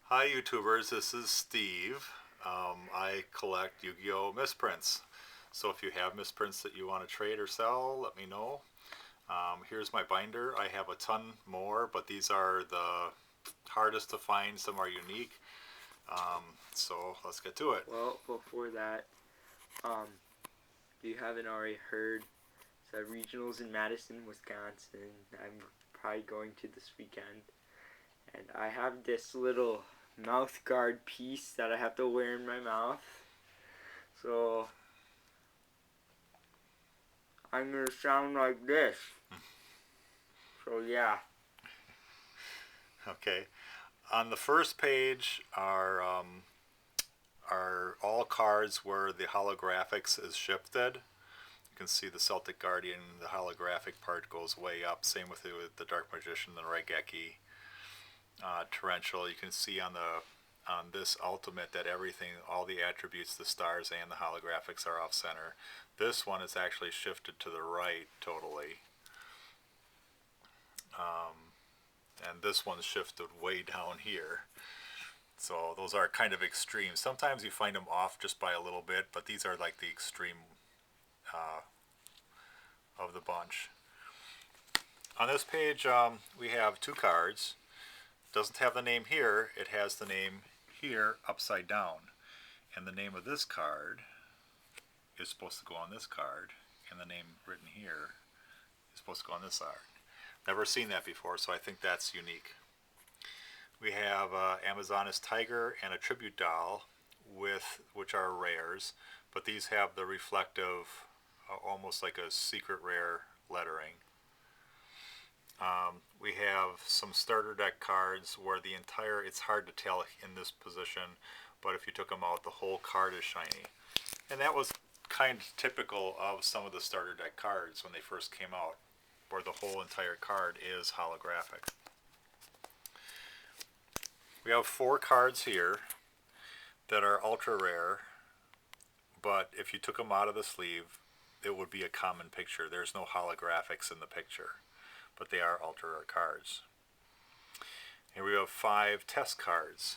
Hi YouTubers, this is Steve. I collect Yu-Gi-Oh misprints. So if you have misprints that you want to trade or sell, let me know. Here's my binder. I have a ton more, but these are the hardest to find. Some are unique. So let's get to it. Well, before that, if you haven't already heard, the regionals in Madison, Wisconsin. I'm probably going to this weekend, and I have this little mouth guard piece that I have to wear in my mouth. So I'm gonna sound like this. So yeah. Okay. On the first page are all cards where the holographics is shifted. You can see the Celtic Guardian, the holographic part goes way up. Same with the Dark Magician, the Raigeki, Torrential. You can see on this ultimate that everything, all the attributes, the stars and the holographics are off center. This one is actually shifted to the right totally, and this one's shifted way down here. So those are kind of extreme. Sometimes you find them off just by a little bit, but these are like the extreme uh, of the bunch. On this page, we have two cards. It doesn't have the name here. It has the name here upside down. And the name of this card is supposed to go on this card. And the name written here is supposed to go on this card. Never seen that before, so I think that's unique. We have Amazoness Tiger and a Tribute Doll, which are rares, but these have the reflective, almost like a secret rare lettering. We have some starter deck cards where it's hard to tell in this position, but if you took them out, the whole card is shiny. And that was kind of typical of some of the starter deck cards when they first came out, where the whole entire card is holographic. We have 4 cards here that are ultra rare, but if you took them out of the sleeve, it would be a common picture. There's no holographics in the picture, but they are ultra rare cards. Here we have 5 test cards.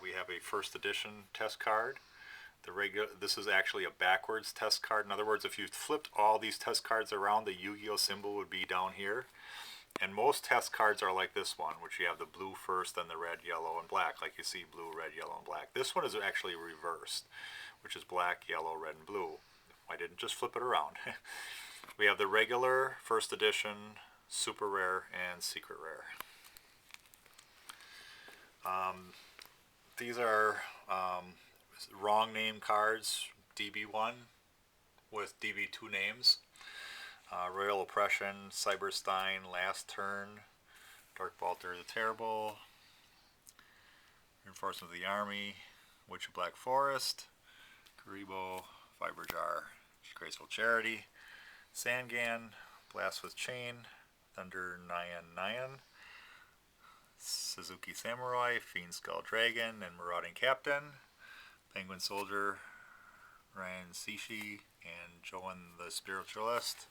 We have a first edition test card. This is actually a backwards test card. In other words, if you flipped all these test cards around, the Yu-Gi-Oh symbol would be down here. And most test cards are like this one, which you have the blue first, then the red, yellow, and black, like you see blue, red, yellow, and black. This one is actually reversed, which is black, yellow, red, and blue. I didn't just flip it around. We have the regular, first edition, super rare, and secret rare. These are wrong name cards, DB1 with DB2 names. Royal Oppression, Cyberstein, Last Turn, Dark Balter the Terrible, Reinforcement of the Army, Witch of Black Forest, Karibo, Fiberjar, Graceful Charity, Sangan, Blast with Chain, Thunder Nyan Nyan, Suzuki Samurai, Fiend Skull Dragon, and Marauding Captain, Penguin Soldier, Ryan Sishi, and Joan the Spiritualist.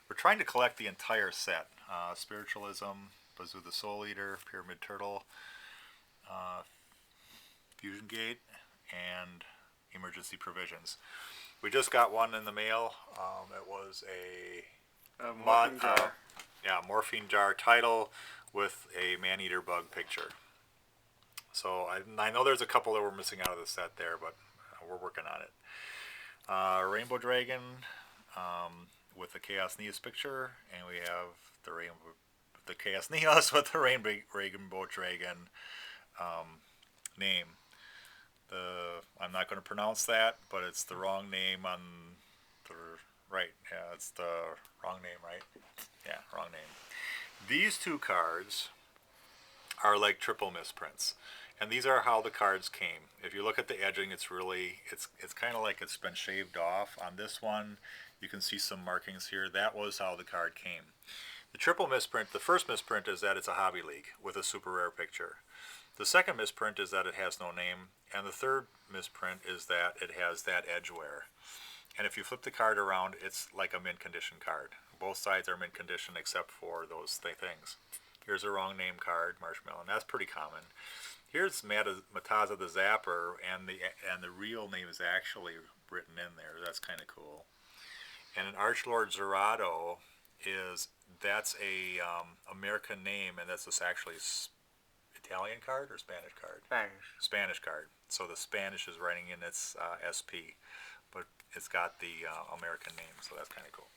We're trying to collect the entire set. Spiritualism, Bazoo the Soul Eater, Pyramid Turtle, Fusion Gate, and Emergency Provisions. We just got one in the mail. It was Morphine jar. Morphine Jar title with a man-eater bug picture. So I know there's a couple that we're missing out of the set there, but we're working on it. Rainbow Dragon with the Chaos Neos picture, and we have the Chaos Neos with the Rainbow Dragon name. I'm not going to pronounce that, but it's the wrong name on the right. Yeah, it's the wrong name, right? Yeah, wrong name. These 2 cards are like triple misprints, and these are how the cards came. If you look at the edging, it's kind of like it's been shaved off. On this one, you can see some markings here. That was how the card came. The triple misprint, the first misprint is that it's a Hobby League with a super rare picture. The second misprint is that it has no name, and the third misprint is that it has that edge wear. And if you flip the card around, it's like a mint condition card. Both sides are mint condition except for those things. Here's a wrong name card, Marshmallow. And that's pretty common. Here's Mataza the Zapper, and the real name is actually written in there. That's kind of cool. And an Archlord Zerato that's a American name, and that's this actually Italian card or Spanish card? Spanish. Spanish card. So the Spanish is writing in its SP, but it's got the American name, so that's kind of cool.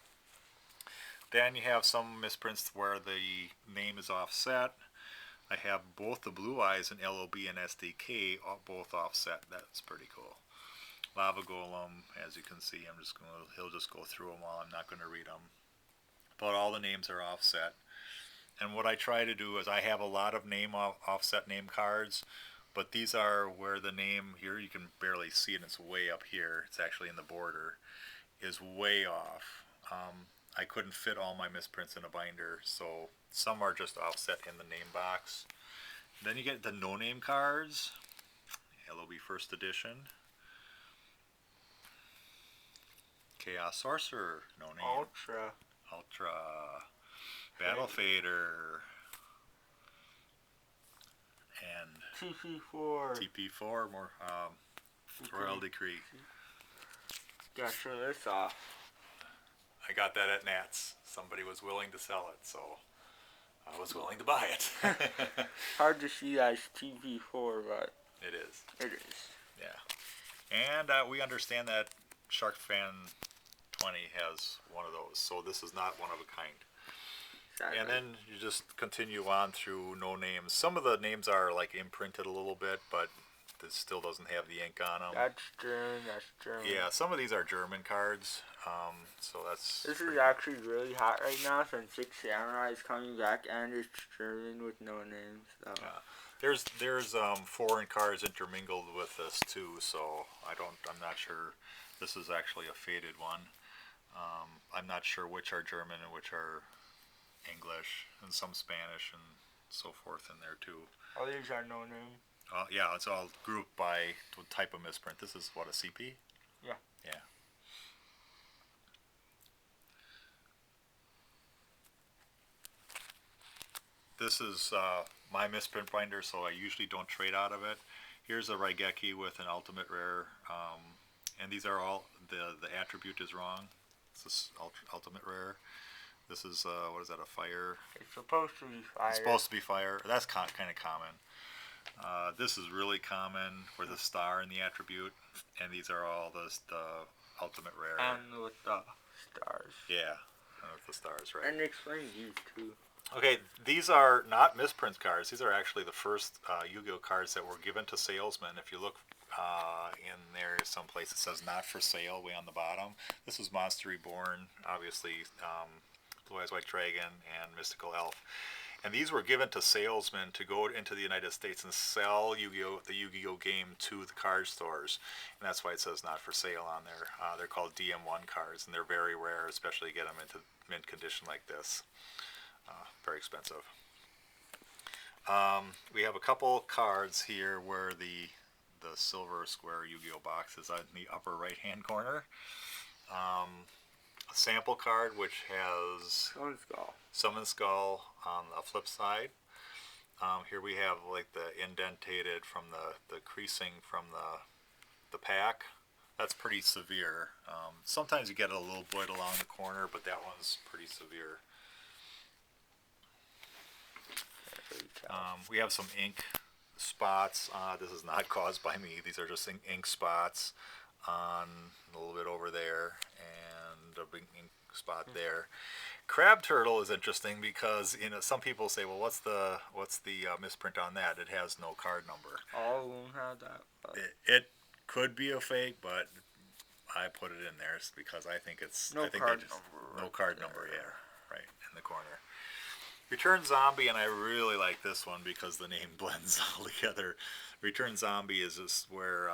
Then you have some misprints where the name is offset. I have both the Blue Eyes and LOB and SDK both offset. That's pretty cool. Lava Golem, as you can see, he'll just go through them all. I'm not going to read them. But all the names are offset. And what I try to do is I have a lot of offset name cards, but these are where the name, here you can barely see it, it's way up here, it's actually in the border, is way off. I couldn't fit all my misprints in a binder, so some are just offset in the name box. Then you get the no-name cards, LOB First Edition, Chaos Sorcerer, no name. Ultra, Battle Fader, and TP4, more Royal Decree. Yeah, sure, this off. I got that at Nats. Somebody was willing to sell it, so I was willing to buy it. Hard to see as TP4, but it is. It is. Yeah. And we understand that Shark Fan 20 has one of those, so this is not one of a kind. Exactly. And then you just continue on through no names. Some of the names are like imprinted a little bit, but this still doesn't have the ink on them. That's German. Yeah, some of these are German cards, so that's... This is actually really hot right now since Six Samurai is coming back, and it's German with no names. So. Yeah. There's foreign cards intermingled with this too, so I'm not sure. This is actually a faded one. I'm not sure which are German and which are English, and some Spanish and so forth in there too. All these are no name. Yeah, it's all grouped by type of misprint. This is what, a CP? Yeah. Yeah. This is my misprint binder, so I usually don't trade out of it. Here's a Raigeki with an ultimate rare, and these are all, the attribute is wrong. This is ultimate rare. This is, what is that, a fire? It's supposed to be fire. It's supposed to be fire. That's kind of common. This is really common with the star in the attribute, and these are all the ultimate rare. And with the stars. Yeah, with the stars, right. And explain these too. Okay, these are not misprint cards. These are actually the first Yu-Gi-Oh cards that were given to Salesman. If you look in there someplace, it says not for sale way on the bottom. This is Monster Reborn, obviously Blue Eyes White Dragon and Mystical Elf. And these were given to salesmen to go into the United States and sell Yu-Gi-Oh, the Yu-Gi-Oh game to the card stores. And that's why it says not for sale on there. They're called DM1 cards, and they're very rare, especially to get them into mint condition like this. Very expensive. We have a couple cards here where the silver square Yu-Gi-Oh box is in the upper right-hand corner. A sample card which has Summon Skull on the flip side. Here we have like the indentated from the creasing from the pack. That's pretty severe. Sometimes you get a little bit along the corner, but that one's pretty severe. We have some ink spots. This is not caused by me. These are just ink spots on a little bit over there and a big ink spot there. Crab Turtle is interesting because some people say, well, what's the misprint on that? It has no card number. All of them have that. It could be a fake, but I put it in there because I think it's no card number. Yeah, right in the corner. Return Zombie, and I really like this one because the name blends all together. Return Zombie is just where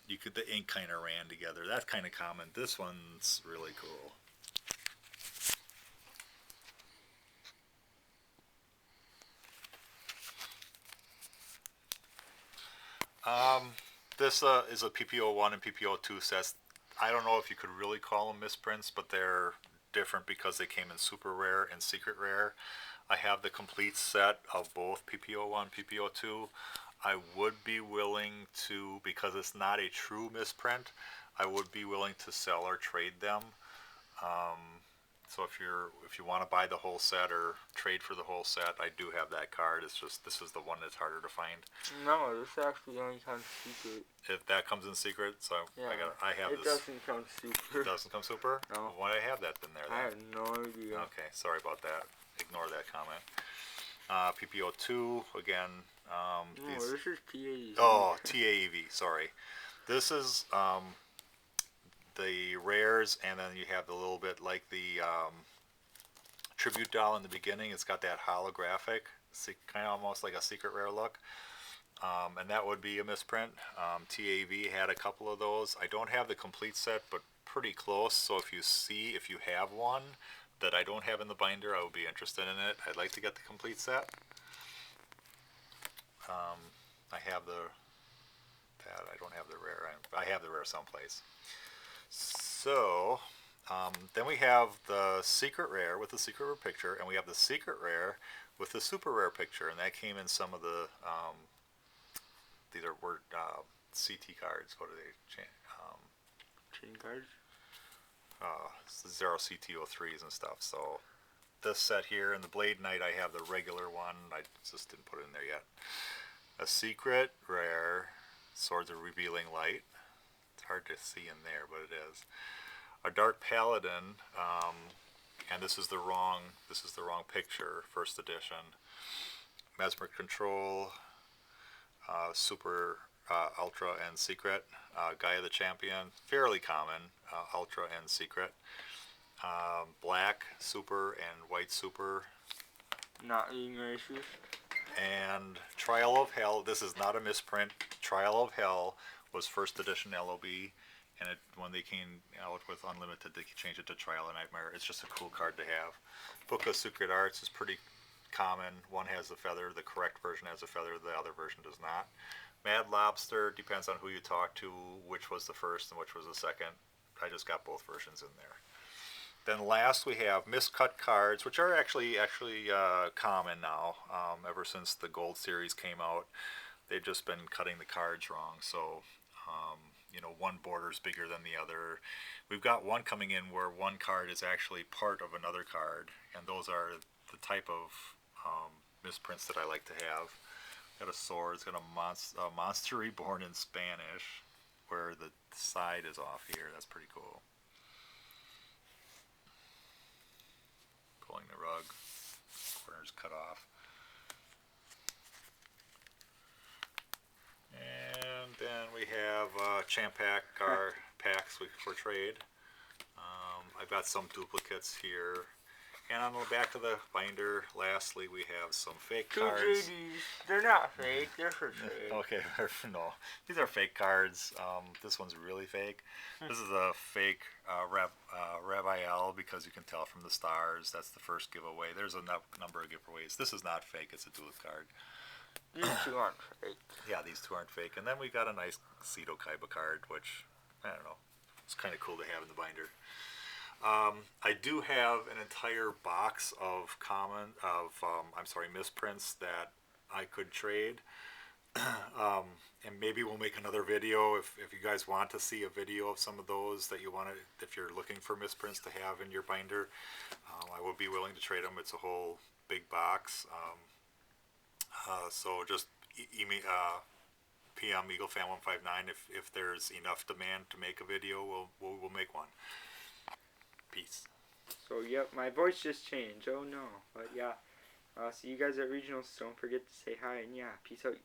the ink kind of ran together. That's kind of common. This one's really cool. This is a PPO1 and PPO2 sets. I don't know if you could really call them misprints, but they're different because they came in super rare and secret rare. I have the complete set of both PPO1, PPO2. I would be willing to, because it's not a true misprint, I would be willing to sell or trade them. So if you want to buy the whole set or trade for the whole set, I do have that card. It's just this is the one that's harder to find. No, this actually only comes secret. If that comes in secret, so Yeah, I have it this. doesn't come super. It doesn't come super? No. Why do I have that in there then? I have no idea. Okay, sorry about that. Ignore that comment. PPO2 again. No, this is PAZ. Oh, TAEV. Sorry. This is the rares, and then you have the little bit like the tribute doll in the beginning. It's got that holographic, kind of almost like a secret rare look. And that would be a misprint. TAV had a couple of those. I don't have the complete set, but pretty close. So if you have one that I don't have in the binder, I would be interested in it. I'd like to get the complete set. I have I don't have the rare. I have the rare someplace. So then we have the secret rare with the secret rare picture, and we have the secret rare with the super rare picture, and that came in some of the these were CT cards. What are they? Chain cards? Zero CT03s and stuff. So this set here and the Blade Knight, I have the regular one. I just didn't put it in there yet. A secret rare, Swords of Revealing Light. It's hard to see in there, but it is. A Dark Paladin, and this is the wrong picture, first edition. Mesmeric Control, Super, Ultra, and Secret. Gaia the Champion, fairly common, Ultra and Secret. Black Super and White Super. Not being racist. And Trial of Hell, this is not a misprint. Trial of Hell was first edition LOB, and when they came out with Unlimited, they changed it to Trial of Nightmare. It's just a cool card to have. Book of Secret Arts is pretty common. One has a feather, the correct version has a feather, the other version does not. Mad Lobster, depends on who you talk to, which was the first and which was the second. I just got both versions in there. Then last we have Miscut cards, which are actually common now. Ever since the Gold Series came out, they've just been cutting the cards wrong. So, one border's bigger than the other. We've got one coming in where one card is actually part of another card, and those are the type of misprints that I like to have. Got a sword. It's got a monster reborn in Spanish, where the side is off here. That's pretty cool. Pulling the rug, corners cut off. And then we have Champ Pack packs for trade. I've got some duplicates here. And on the back of the binder, lastly, we have some fake cards. JDs. They're not fake. They're for trade. Okay, no. These are fake cards. This one's really fake. This is a fake Raphael because you can tell from the stars. That's the first giveaway. There's a number of giveaways. This is not fake. It's a dual card. These two aren't fake. Yeah, these two aren't fake. And then we got a nice Ceto Kaiba card, which, I don't know, it's kind of cool to have in the binder. I do have an entire box of misprints that I could trade. And maybe we'll make another video if you guys want to see a video of some of those that you want to, if you're looking for misprints to have in your binder. I will be willing to trade them. It's a whole big box. So just PM EagleFan159 if there's enough demand to make a video, we'll make one. Peace. So yep, my voice just changed. Oh no, but yeah. See you guys at regionals. Don't forget to say hi, and yeah, peace out.